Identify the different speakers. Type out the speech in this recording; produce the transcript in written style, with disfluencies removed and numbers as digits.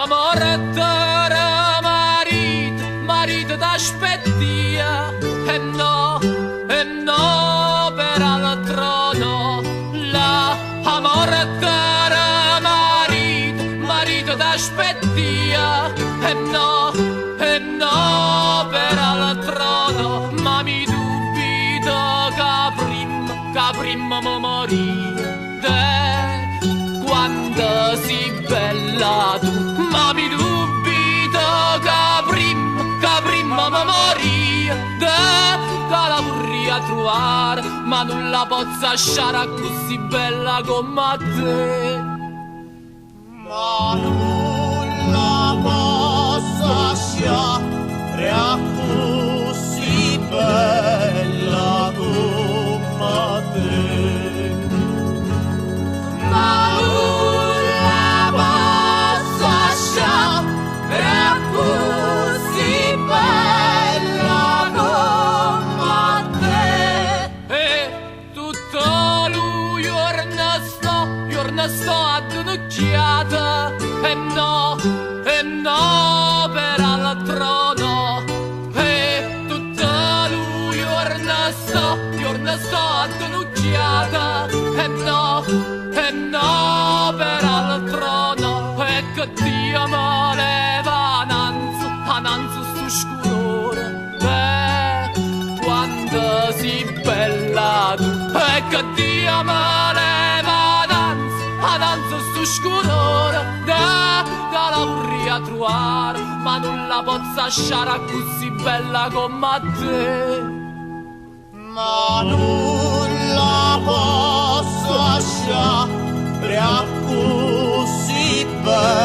Speaker 1: Amore d'ora marito t'aspettia, e no, per altro no. La amore d'ora marito t'aspettia, e no, per altro no. Ma mi dubito che prima mi morì, quando si bella tu. Ma mi dubito che prima mi morì, che la vorrei a trovare, ma non la posso lasciare così bella come te.
Speaker 2: Ma non la posso lasciare così bella come te. Ma non la posso lasciare così bella come te.
Speaker 1: E tutto lui giorno sto ad un'occhiata, e no, per altro no. E tutto lui giorno sto ad un'occhiata, e no, per altro no. E che Dio mi leva ananzo sto scurore, quando si bella tu. E che Dio mi leva ananzo sto scurore, che la vorrei a trovare, ma non la posso lasciare così bella come te.
Speaker 2: Ma non la posso lasciare così bella